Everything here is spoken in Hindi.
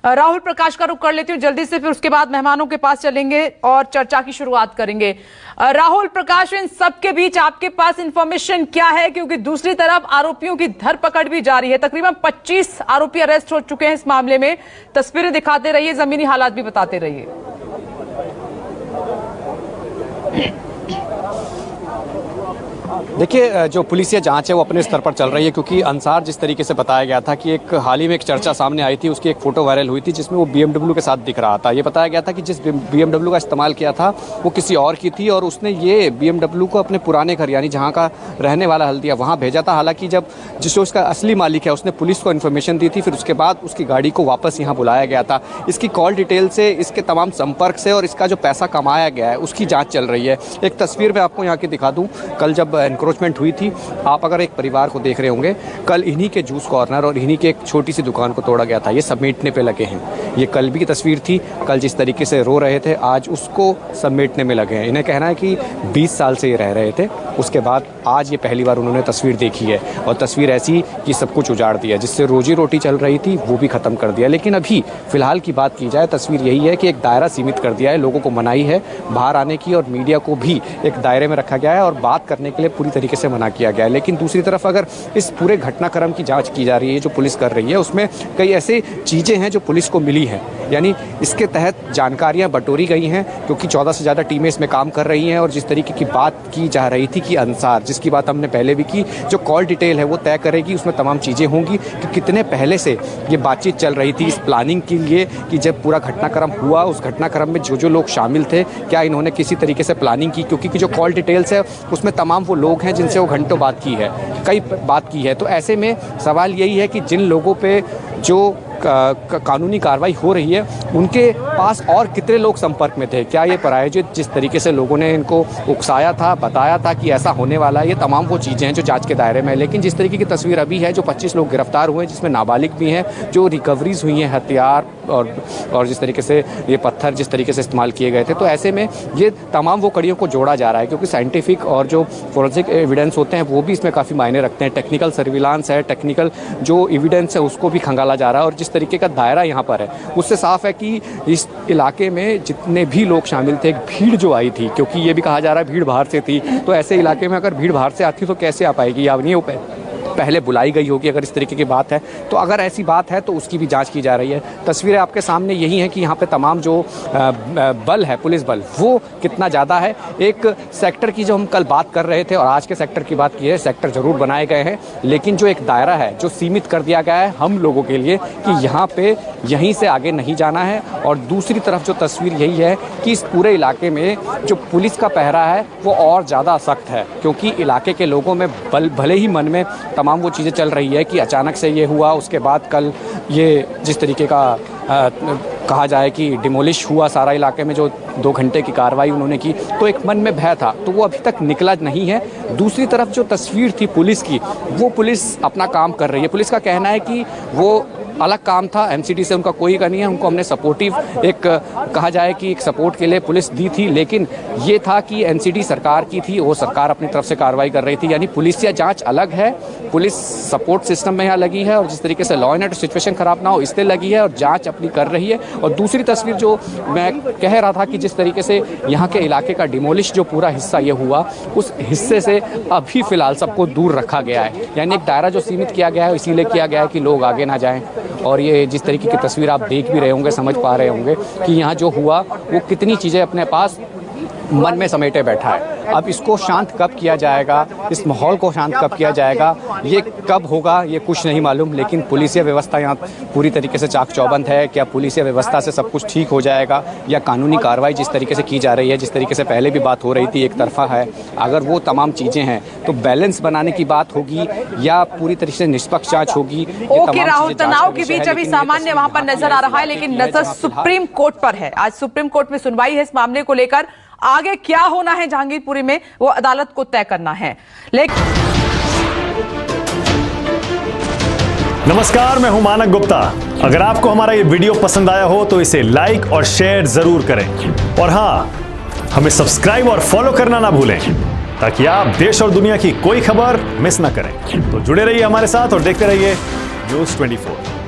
राहुल प्रकाश का रुख कर लेती हूँ जल्दी से, फिर उसके बाद मेहमानों के पास चलेंगे और चर्चा की शुरुआत करेंगे। राहुल प्रकाश, इन सबके बीच आपके पास इंफॉर्मेशन क्या है? क्योंकि दूसरी तरफ आरोपियों की धरपकड़ भी जारी है। तकरीबन 25 आरोपी अरेस्ट हो चुके हैं इस मामले में। तस्वीरें दिखाते रहिए, जमीनी हालात भी बताते रहिए। देखिए, जो पुलिसिया जांच है वो अपने स्तर पर चल रही है, क्योंकि अंसार जिस तरीके से बताया गया था कि एक हाल ही में एक चर्चा सामने आई थी, उसकी एक फोटो वायरल हुई थी जिसमें वो BMW के साथ दिख रहा था। ये बताया गया था कि जिस BMW का इस्तेमाल किया था वो किसी और की थी और उसने ये BMW को अपने पुराने घर यानी जहाँ का रहने वाला हल्दिया वहाँ भेजा था। हालांकि जब जिसको उसका असली मालिक है उसने पुलिस को इन्फॉर्मेशन दी थी, फिर उसके बाद उसकी गाड़ी को वापस यहाँ बुलाया गया था। इसकी कॉल डिटेल से, इसके तमाम संपर्क से और इसका जो पैसा कमाया गया है उसकी जाँच चल रही है। एक तस्वीर मैं आपको यहाँ की दिखा दूँ। कल जब एनक्रोचमेंट हुई थी, आप अगर एक परिवार को देख रहे होंगे, कल इन्हीं के जूस कॉर्नर और इन्हीं के एक छोटी सी दुकान को तोड़ा गया था। ये समेटने पे लगे हैं। ये कल भी की तस्वीर थी। कल जिस तरीके से रो रहे थे, आज उसको समेटने में लगे हैं। इन्हें कहना है कि 20 साल से ये रह रहे थे, उसके बाद आज ये पहली बार उन्होंने तस्वीर देखी है और तस्वीर ऐसी कि सब कुछ उजाड़ दिया। जिससे रोजी रोटी चल रही थी वो भी ख़त्म कर दिया। लेकिन अभी फ़िलहाल की बात की जाए, तस्वीर यही है कि एक दायरा सीमित कर दिया है, लोगों को मनाही है बाहर आने की और मीडिया को भी एक दायरे में रखा गया है और बात करने के लिए पूरी तरीके से मना किया गया है। लेकिन दूसरी तरफ अगर इस पूरे घटनाक्रम की जांच की जा रही है, जो पुलिस कर रही है, उसमें कई ऐसे चीज़ें हैं जो पुलिस को मिली हैं, यानी इसके तहत जानकारियां बटोरी गई हैं, क्योंकि 14 से ज़्यादा टीमें इसमें काम कर रही हैं। और जिस तरीके की बात की जा रही थी कि अंसार, जिसकी बात हमने पहले भी की, जो कॉल डिटेल है वो तय करेगी, उसमें तमाम चीज़ें होंगी कि कितने पहले से ये बातचीत चल रही थी इस प्लानिंग के लिए, कि जब पूरा घटनाक्रम हुआ उस घटनाक्रम में जो जो लोग शामिल थे, क्या इन्होंने किसी तरीके से प्लानिंग की, क्योंकि जो कॉल डिटेल्स है उसमें तमाम वो लोग हैं जिनसे वो घंटों बात की है, कई बात की है। तो ऐसे में सवाल यही है कि जिन लोगों पे जो कानूनी कार्रवाई हो रही है उनके पास और कितने लोग संपर्क में थे, क्या ये प्रायोजित जिस तरीके से लोगों ने इनको उकसाया था, बताया था कि ऐसा होने वाला है, ये तमाम वो चीज़ें हैं जो जांच के दायरे में है। लेकिन जिस तरीके की तस्वीर अभी है, जो 25 लोग गिरफ्तार हुए हैं जिसमें नाबालिग भी हैं, जो रिकवरीज हुई हैं हथियार और जिस तरीके से ये पत्थर जिस तरीके से इस्तेमाल किए गए थे, तो ऐसे में ये तमाम वो कड़ियों को जोड़ा जा रहा है, क्योंकि साइंटिफिक और जो फोरेंसिक एविडेंस होते हैं वो भी इसमें काफ़ी मायने रखते हैं। टेक्निकल सर्विलांस है, टेक्निकल जो एविडेंस है उसको भी खंगाला जा रहा है। और जिस तरीके का दायरा यहाँ पर है उससे साफ है कि इस इलाके में जितने भी लोग शामिल थे, एक भीड़ जो आई थी, क्योंकि ये भी कहा जा रहा है भीड़ बाहर से थी, तो ऐसे इलाके में अगर भीड़ बाहर से आती तो कैसे आ पाएगी, या नहीं हो पाए पहले बुलाई गई होगी अगर इस तरीके की बात है। तो अगर ऐसी बात है तो उसकी भी जांच की जा रही है। तस्वीरें आपके सामने यही हैं कि यहाँ पे तमाम जो बल है, पुलिस बल, वो कितना ज़्यादा है। एक सेक्टर की जो हम कल बात कर रहे थे और आज के सेक्टर की बात की है, सेक्टर ज़रूर बनाए गए हैं, लेकिन जो एक दायरा है जो सीमित कर दिया गया है हम लोगों के लिए कि यहाँ पे यहीं से आगे नहीं जाना है। और दूसरी तरफ जो तस्वीर यही है कि इस पूरे इलाके में जो पुलिस का पहरा है वो और ज़्यादा सख्त है, क्योंकि इलाके के लोगों में भले ही मन में तमाम वो चीज़ें चल रही है कि अचानक से ये हुआ, उसके बाद कल ये जिस तरीके का कहा जाए कि डिमोलिश हुआ सारा इलाके में, जो 2 घंटे की कार्रवाई उन्होंने की, तो एक मन में भय था, तो वो अभी तक निकला नहीं है। दूसरी तरफ जो तस्वीर थी पुलिस की, वो पुलिस अपना काम कर रही है। पुलिस का कहना है कि वो अलग काम था, एमसीडी से उनका कोई का नहीं है, उनको हमने सपोर्टिव एक कहा जाए कि एक सपोर्ट के लिए पुलिस दी थी, लेकिन ये था कि एनसीडी सरकार की थी, वो सरकार अपनी तरफ से कार्रवाई कर रही थी। यानी पुलिसिया जांच अलग है, पुलिस सपोर्ट सिस्टम में यहाँ लगी है और जिस तरीके से लॉ एंड ऑर्डर सिचुएशन खराब ना हो इसलिए लगी है और जांच अपनी कर रही है। और दूसरी तस्वीर जो मैं कह रहा था कि जिस तरीके से यहाँ के इलाके का डिमोलिश जो पूरा हिस्सा ये हुआ, उस हिस्से से अभी फ़िलहाल सबको दूर रखा गया है। यानी एक दायरा जो सीमित किया गया है इसीलिए किया गया है कि लोग आगे ना जाएँ। और ये जिस तरीके की तस्वीर आप देख भी रहे होंगे, समझ पा रहे होंगे कि यहाँ जो हुआ वो कितनी चीज़ें अपने पास मन में समेटे बैठा है। अब इसको शांत कब किया जाएगा, इस माहौल को शांत कब किया जाएगा, ये कब होगा ये कुछ नहीं मालूम। लेकिन पुलिसिया व्यवस्था यहाँ पूरी तरीके से चाक चौबंद है। क्या पुलिसिया व्यवस्था से सब कुछ ठीक हो जाएगा, या कानूनी कार्रवाई जिस तरीके से की जा रही है, जिस तरीके से पहले भी बात हो रही थी एक तरफा है, अगर वो तमाम चीज़ें हैं तो बैलेंस बनाने की बात होगी या पूरी तरीके से निष्पक्ष जाँच होगी। ओके राहुल, तनाव के बीच अभी सामान्य वहाँ पर नजर आ रहा है, लेकिन नजर सुप्रीम कोर्ट पर है। आज सुप्रीम कोर्ट में सुनवाई है इस मामले को लेकर। आगे क्या होना है जहांगीरपुरी में वो अदालत को तय करना है। लेकिन नमस्कार, मैं हूं मानक गुप्ता। अगर आपको हमारा ये वीडियो पसंद आया हो तो इसे लाइक और शेयर जरूर करें, और हां, हमें सब्सक्राइब और फॉलो करना ना भूलें ताकि आप देश और दुनिया की कोई खबर मिस ना करें। तो जुड़े रहिए हमारे साथ और देखते रहिए न्यूज़ 24।